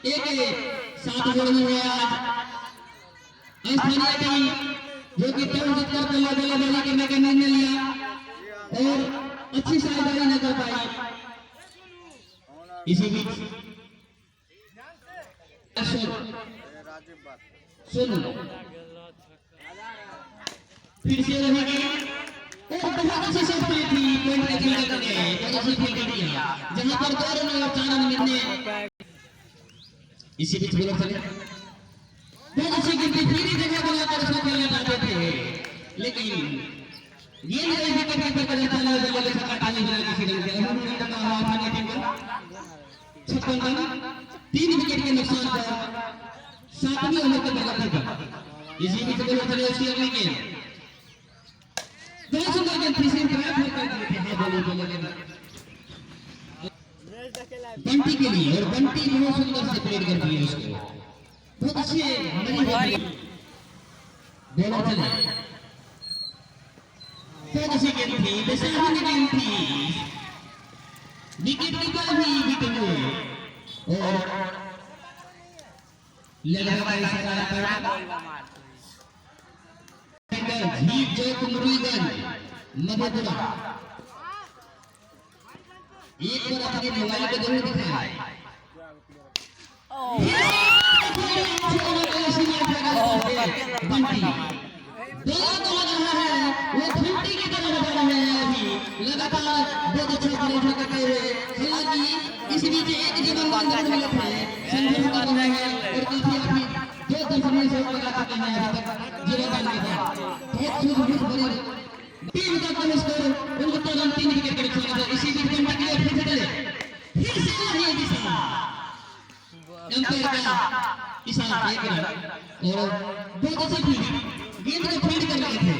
एक साथ जोड़ी हुई है आज स्थानीय टीम जो कि टर्न जीतकर पहला बल्लेबाजी करने का निर्णय लिया और अच्छी साझेदारी न कर पाई। इसी बीच सुन फिर से रहेगी और बहुत अच्छी शॉट थी पॉइंट के लिए करके बहुत अच्छी फील्ड किया जहां पर 2 रन और 4 रन मिलने। इसी बीच बॉलर चले बहुत अच्छी गिनती फिर जगह बनाकर उसको खेलना चाहते थे लेकिन ये नहीं विकेट कीपर का जाता है बल्ले से काटने वाला किसी रन के उन्होंने कहा हुआ था कि टीम को 56 रन 3 विकेट के नुकसान पर 7वीं ओवर के बल्ले पर। इसी बीच बॉलर चले उसकी अगली गेंद बहुत सुंदर गेंद तीसरी ड्राइव कर दिए थे हां बॉलर बंटी के लिए और बंटी बहुत सुंदर से प्लेड कर दिए उसको बहुत अच्छे बॉलर चले बहुत अच्छी गेंद थी बेसाही गेंद थी विकेट कीपर भी विकेट हुए और लगातार इशारा कर जीत जो कुमरीगंज मधेपुरा एक बार अपने मोबाइल पे जरूर दिखाएं। बंटी दोनों को लग रहा है वो घंटी की तरह बजा रहे हैं अभी लगातार बहुत अच्छा प्रदर्शन करते हुए। हालांकि इस बीच एक जीवन बांधकर मिले थे संघर्ष कर रहे हैं और काफी अभी 2 दशमलव से लगा चुके हैं अभी तक जीवन बांध के बहुत सूझबूझ भरी टीम का कम स्कोर उनको तुरंत 3 विकेट के नुकसान है। इसी बीच बंटी के लिए फिर से चले फिर से वही दिशा अंपायर का इशारा एक रन और बहुत अच्छी फील्डिंग गेंद को फील्ड कर रहे थे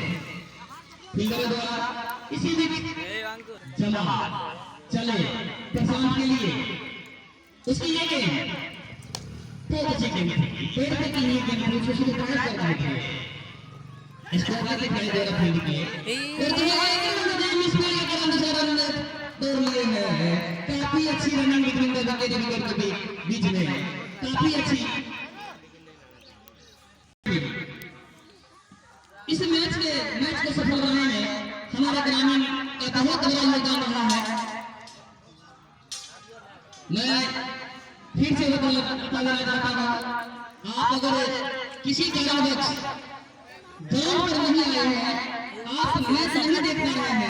फील्डर द्वारा। इसी बीच जमा चले प्रशांत के लिए उसकी ये गेंद बहुत अच्छी गेंद थी पेड़ पे की गेंद थी उसको शुरू कर रहे थे स्कोर के दिखाई दे रहा फील्ड के और जो मिस कर के कारण से रन दौड़ लिए हैं काफी अच्छी रनिंग बिटवीन द विकेट के बीच में काफी अच्छी। इस मैच को सफल बनाने में हमारे ग्रामीण का बहुत बड़ा योगदान रहा है। मैं फिर से बताना चाहता हूँ आप अगर किसी कारणवश ग्राउंड पर नहीं आए हैं आप मैच नहीं देख पा रहे हैं